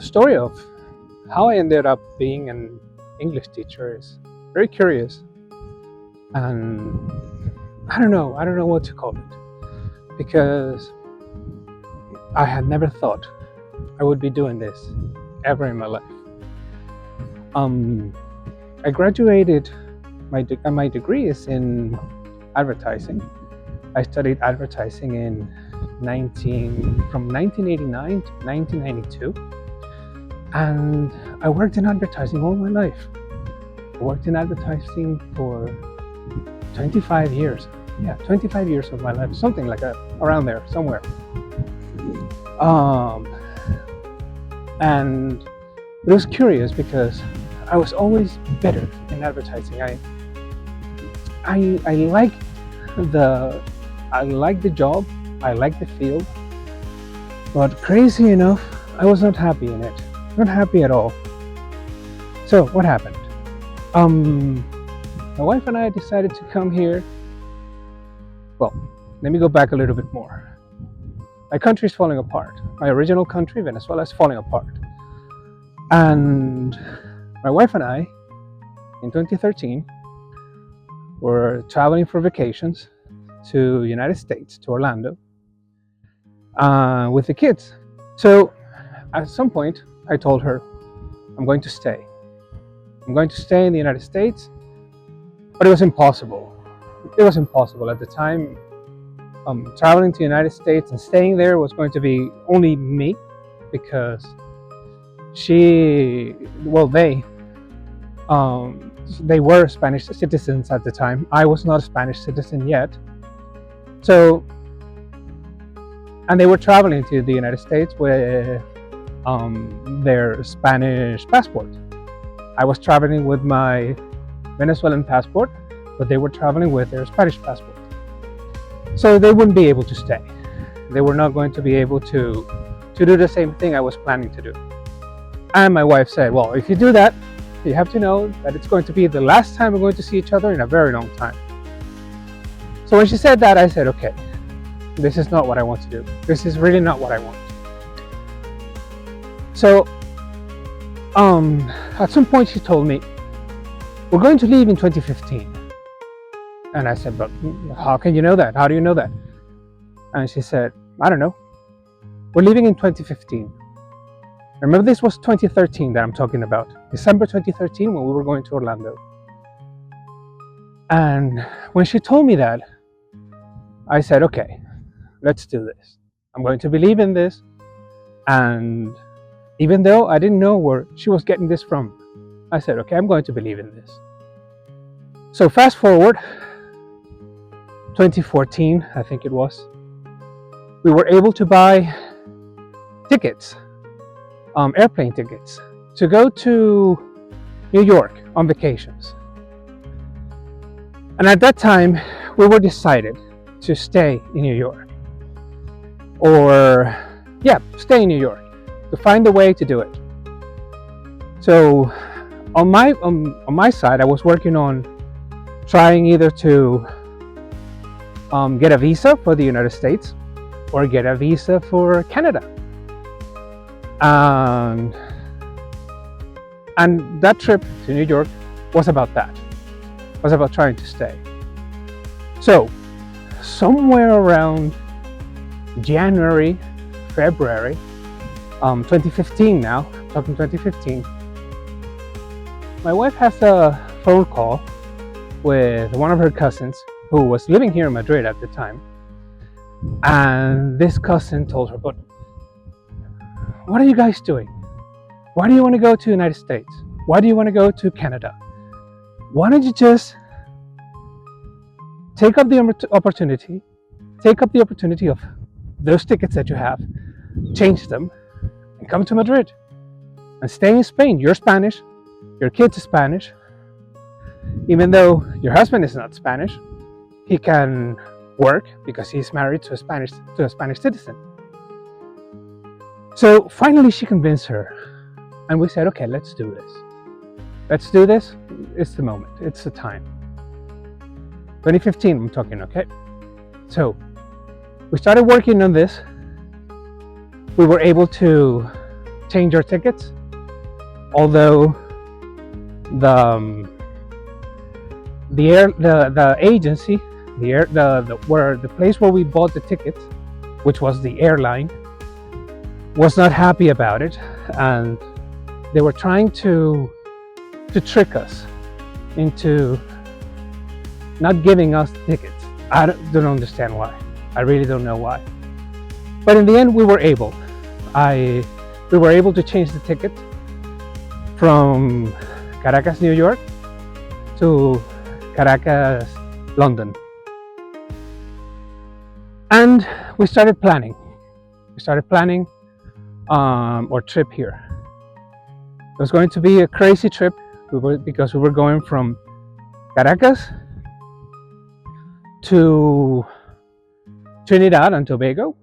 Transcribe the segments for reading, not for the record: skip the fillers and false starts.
the story of how I ended up being an English teacher is very curious, and I don't know what to call it, because I had never thought I would be doing this ever in my life. Um, I graduated. My degree is in advertising. I studied advertising from 1989 to 1992, and I worked in advertising all my life. I worked in advertising for 25 years. Yeah, 25 years of my life, something like that, around there, somewhere. Um, and it was curious because I was always better in advertising. I like the job, I like the field, but crazy enough, I was not happy in it. Not happy at all. So what happened? My wife and I decided to come here. Well, let me go back a little bit more. My country is falling apart. My original country, Venezuela, is falling apart. And my wife and I, in 2013, were traveling for vacations to the United States, to Orlando, with the kids. So at some point, I told her, I'm going to stay. I'm going to stay in the United States, but it was impossible. It was impossible at the time. Traveling to the United States and staying there was going to be only me, because they were Spanish citizens at the time. I was not a Spanish citizen yet. So, and they were traveling to the United States with their Spanish passport. I was traveling with my Venezuelan passport, but they were traveling with their Spanish passport. So they wouldn't be able to stay. They were not going to be able to do the same thing I was planning to do. And my wife said, well, if you do that, you have to know that it's going to be the last time we're going to see each other in a very long time. So when she said that, I said, okay, this is not what I want to do. This is really not what I want. So at some point she told me, we're going to leave in 2015. And I said, but how can you know that? How do you know that? And she said, I don't know. We're leaving in 2015. Remember, this was 2013 that I'm talking about. December 2013, when we were going to Orlando. And when she told me that, I said, okay, let's do this. I'm going to believe in this. And even though I didn't know where she was getting this from, I said, okay, I'm going to believe in this. So fast forward, 2014, I think it was, we were able to buy tickets, airplane tickets, to go to New York on vacations. And at that time, we were decided to stay in New York. Stay in New York, to find a way to do it. So on my side, I was working on trying either to get a visa for the United States or get a visa for Canada. And that trip to New York was about that. It was about trying to stay. So somewhere around January, February, 2015 now, talking 2015, my wife has a phone call with one of her cousins who was living here in Madrid at the time. And this cousin told her, but what are you guys doing? Why do you want to go to the United States? Why do you want to go to Canada? Why don't you just take up the opportunity of those tickets that you have, change them, and come to Madrid and stay in Spain. You're Spanish, your kids are Spanish. Even though your husband is not Spanish, he can work because he's married to a Spanish citizen. So finally she convinced her, and we said, okay, let's do this. Let's do this. It's the moment. It's the time. 2015, I'm talking, okay? So we started working on this. We were able to change our tickets. Although the agency, the place where we bought the tickets, which was the airline, was not happy about it, and they were trying to trick us into not giving us tickets. I don't understand why. I really don't know why. But in the end, we were able to change the ticket from Caracas, New York to Caracas, London. And we started planning. Our trip here. It was going to be a crazy trip because we were going from Caracas to Trinidad and Tobago,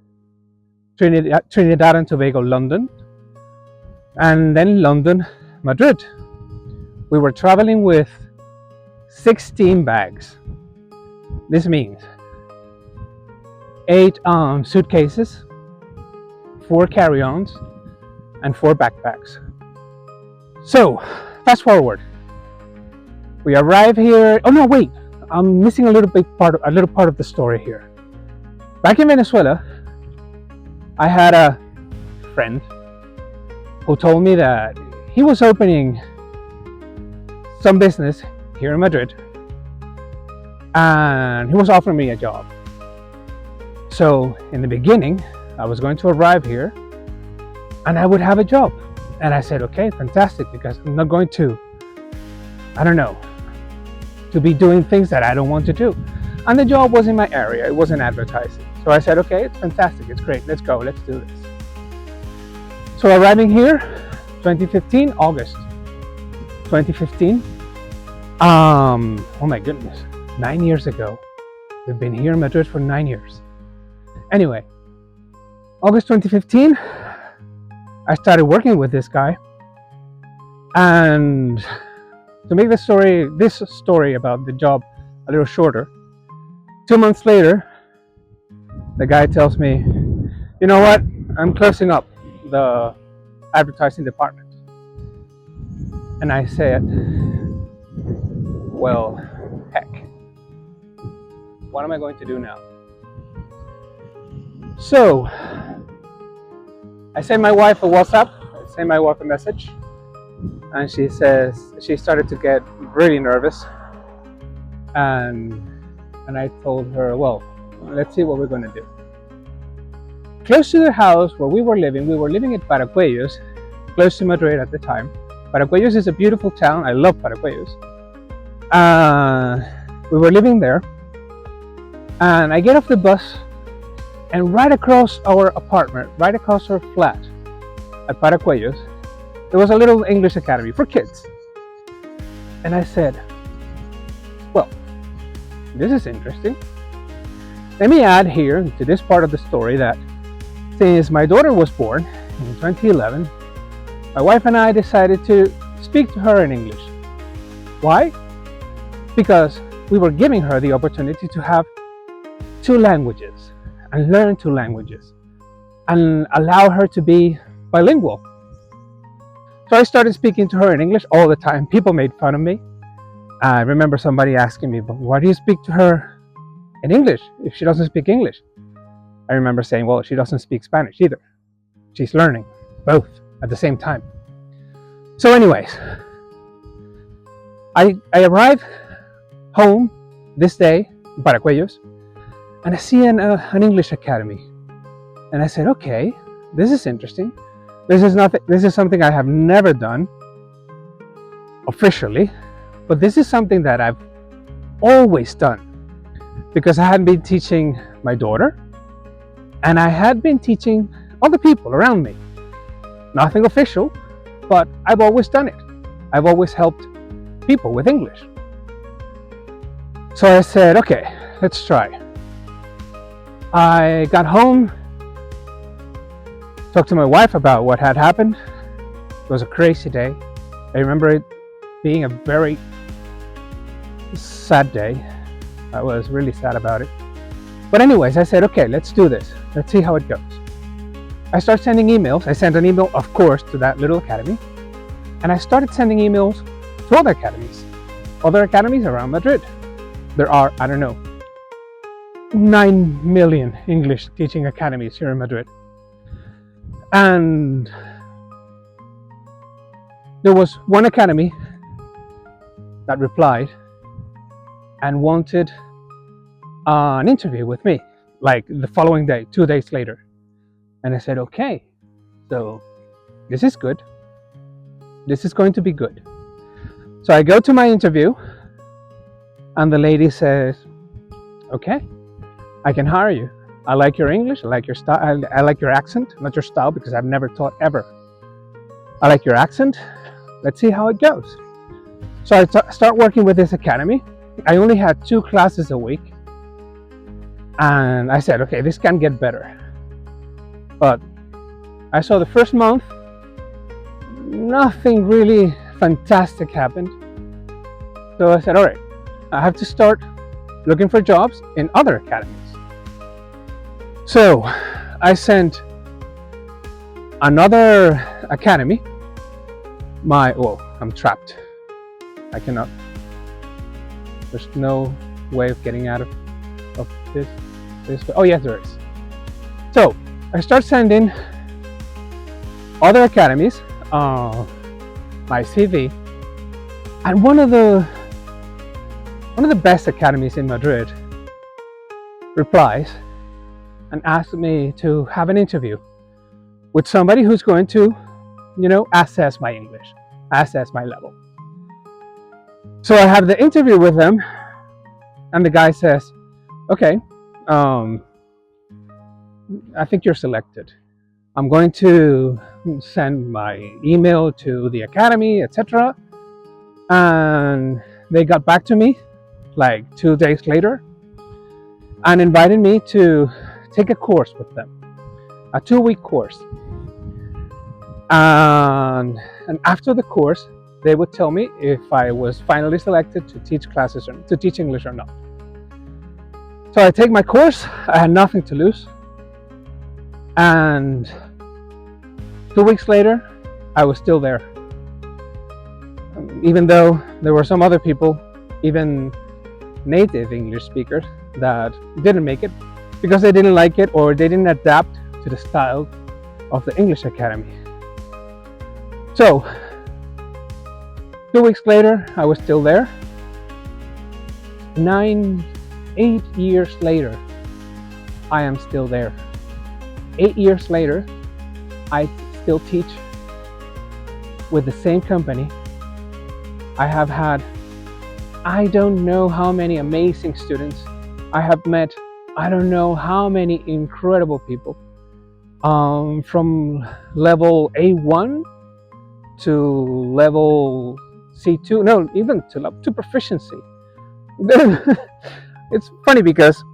London, and then London, Madrid. We were traveling with 16 bags. This means 8 suitcases, 4 carry-ons, and 4 backpacks. So, fast forward. We arrive here. Oh no, wait! I'm missing a little part of the story here. Back in Venezuela, I had a friend who told me that he was opening some business here in Madrid, and he was offering me a job. So in the beginning, I was going to arrive here and I would have a job. And I said, okay, fantastic, because I'm not going to be doing things that I don't want to do. And the job was in my area, it wasn't advertising. So I said, okay, it's fantastic, it's great, let's go, let's do this. So arriving here, 2015, August 2015. Oh my goodness, 9 years ago. We've been here in Madrid for 9 years. Anyway, August 2015, I started working with this guy, and to make this story about the job a little shorter, 2 months later, the guy tells me, you know what, I'm closing up the advertising department. And I said, well, heck, what am I going to do now? So I sent my wife a WhatsApp, I sent my wife a message, and she says she started to get really nervous, and I told her, well, let's see what we're going to do. Close to the house where we were living at Paracuellos, close to Madrid at the time. Paracuellos is a beautiful town, I love Paracuellos. We were living there, and I get off the bus, and right across our apartment, right across our flat at Paracuellos, there was a little English academy for kids. And I said, well, this is interesting. Let me add here to this part of the story that since my daughter was born in 2011, my wife and I decided to speak to her in English. Why? Because we were giving her the opportunity to have 2 languages and learn 2 languages and allow her to be bilingual. So I started speaking to her in English all the time. People made fun of me. I remember somebody asking me, but why do you speak to her in English if she doesn't speak English? I remember saying, well, she doesn't speak Spanish either. She's learning both at the same time. So anyways, I arrived home this day in Paracuellos, and I see an English academy. And I said, okay, this is interesting. This is something I have never done officially, but this is something that I've always done because I had been teaching my daughter and I had been teaching other people around me. Nothing official, but I've always done it. I've always helped people with English. So I said, okay, let's try. I got home, talked to my wife about what had happened. It was a crazy day. I remember it being a very sad day. I was really sad about it. But anyways, I said, okay, let's do this. Let's see how it goes. I started sending emails. I sent an email, of course, to that little academy, and I started sending emails to other academies around Madrid. There are, I don't know, 9 million English teaching academies here in Madrid. And there was one academy that replied and wanted an interview with me, like the following day, 2 days later. And I said, okay, so this is good. This is going to be good. So I go to my interview, and the lady says, okay, I can hire you. I like your English, I like your style, I like your accent, not your style because I've never taught ever. I like your accent. Let's see how it goes. So I start working with this academy. I only had 2 classes a week. And I said, okay, this can get better. But I saw the first month, nothing really fantastic happened. So I said, all right, I have to start looking for jobs in other academies. So I sent another academy. I'm trapped. I cannot. There's no way of getting out of this. Oh yes, there is. So I start sending other academies my CV, and one of the best academies in Madrid replies and asks me to have an interview with somebody who's going to, assess my English, assess my level. So I have the interview with them, and the guy says, okay, I think you're selected. I'm going to send my email to the academy, etc. And they got back to me like 2 days later and invited me to take a course with them, a 2-week course. And after the course, they would tell me if I was finally selected to teach classes or to teach English or not. So I take my course. I had nothing to lose. And 2 weeks later, I was still there. Even though there were some other people, even native English speakers, that didn't make it because they didn't like it or they didn't adapt to the style of the English Academy. So 2 weeks later, I was still there. 8 years later, I am still there. 8 years later, I still teach with the same company. I have had, I don't know how many amazing students. I have met, I don't know how many incredible people, from level A1 to level C2, no, even to proficiency. It's funny because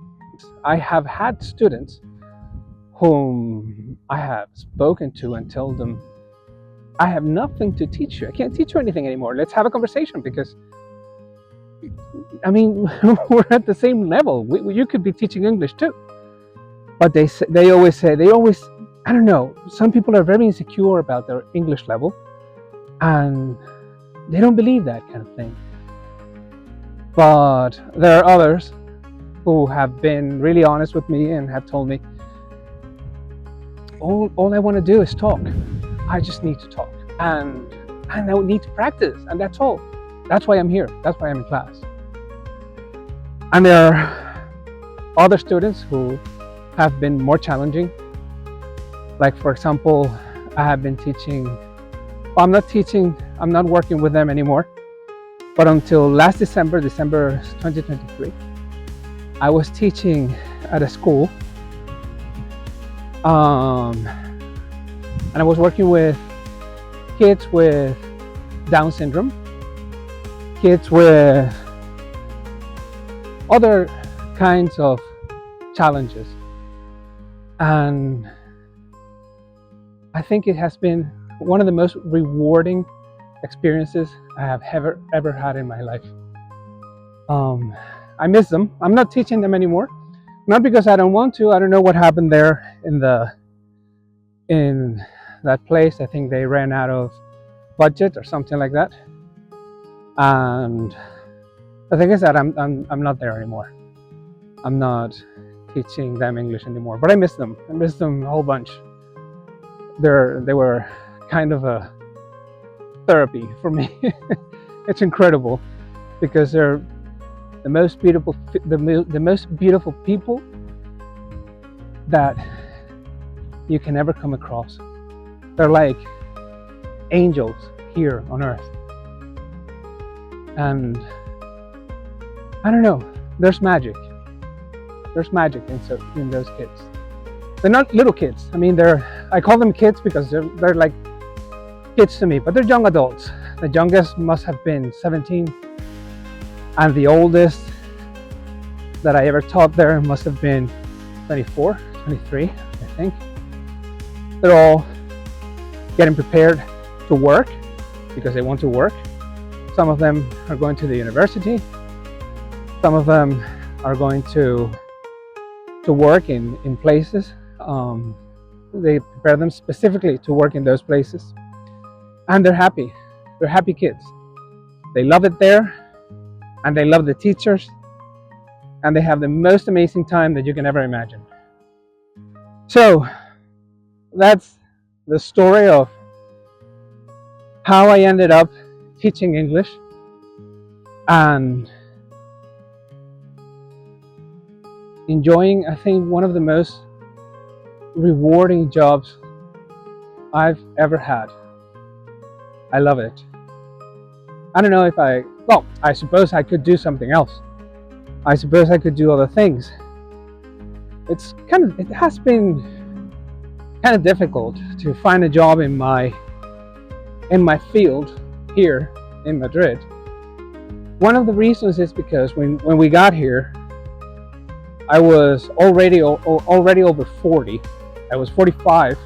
I have had students whom I have spoken to and told them, I have nothing to teach you. I can't teach you anything anymore. Let's have a conversation because, I mean, we're at the same level. You could be teaching English too. But they always, I don't know, some people are very insecure about their English level and they don't believe that kind of thing. But there are others who have been really honest with me and have told me, all I want to do is talk. I just need to talk. And I need to practice, and that's all. That's why I'm here. That's why I'm in class. And there are other students who have been more challenging. Like, for example, I have been teaching, I'm not working with them anymore. But until last December 2023, I was teaching at a school. And I was working with kids with Down syndrome, kids with other kinds of challenges. And I think it has been one of the most rewarding experiences I have ever had in my life. I miss them. I'm not teaching them anymore. Not because I don't want to. I don't know what happened there in the in that place. I think they ran out of budget or something like that. And the thing is that I'm not there anymore. I'm not teaching them English anymore, but I miss them. I miss them a whole bunch. They were kind of a therapy for me. It's incredible because they're the most beautiful people that you can ever come across. They're like angels here on earth. And I don't know, there's magic. There's magic in those kids. They're not little kids. I mean, I call them kids because they're like kids to me, but they're young adults. The youngest must have been 17, and the oldest that I ever taught there must have been 24, 23, I think. They're all getting prepared to work because they want to work. Some of them are going to the university. Some of them are going to work in places. They prepare them specifically to work in those places. And they're happy. They're happy kids. They love it there, and they love the teachers, and they have the most amazing time that you can ever imagine. So that's the story of how I ended up teaching English and enjoying, I think, one of the most rewarding jobs I've ever had. I love it. I don't know if I suppose I could do something else. I suppose I could do other things. It has been kind of difficult to find a job in my field here in Madrid. One of the reasons is because when we got here, I was already over 40. I was 45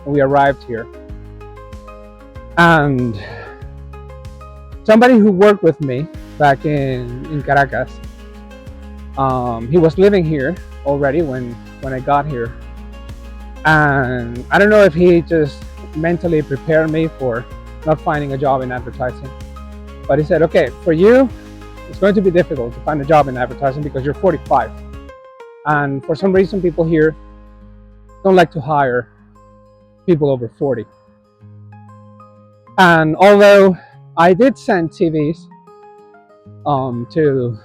when we arrived here. And somebody who worked with me back in Caracas, he was living here already when I got here. And I don't know if he just mentally prepared me for not finding a job in advertising. But he said, okay, for you, it's going to be difficult to find a job in advertising because you're 45. And for some reason, people here don't like to hire people over 40. And although I did send CVs to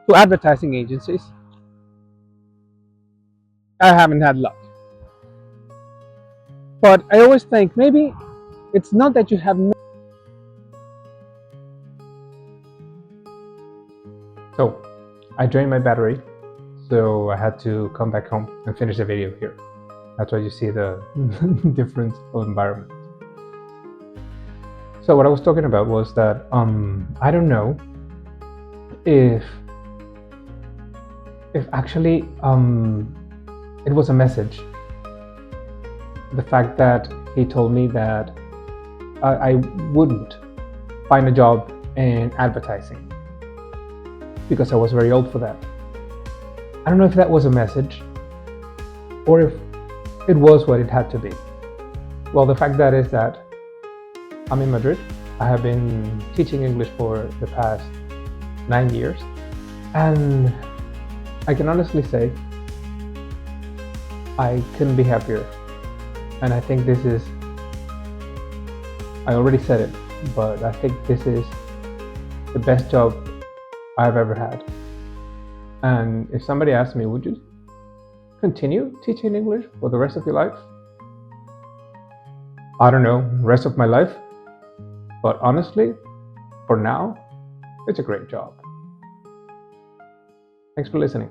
to advertising agencies, I haven't had luck. But I always think maybe it's not that you have no. So I drained my battery, so I had to come back home and finish the video here. That's why you see the difference of environment. So what I was talking about was that I don't know if actually it was a message. The fact that he told me that I wouldn't find a job in advertising because I was very old for that. I don't know if that was a message or if it was what it had to be. Well, the fact that is that I'm in Madrid. I have been teaching English for the past 9 years, and I can honestly say I couldn't be happier. And I think this is, I already said it, but I think this is the best job I've ever had. And if somebody asked me, would you continue teaching English for the rest of your life? I don't know, rest of my life. But honestly, for now, it's a great job. Thanks for listening.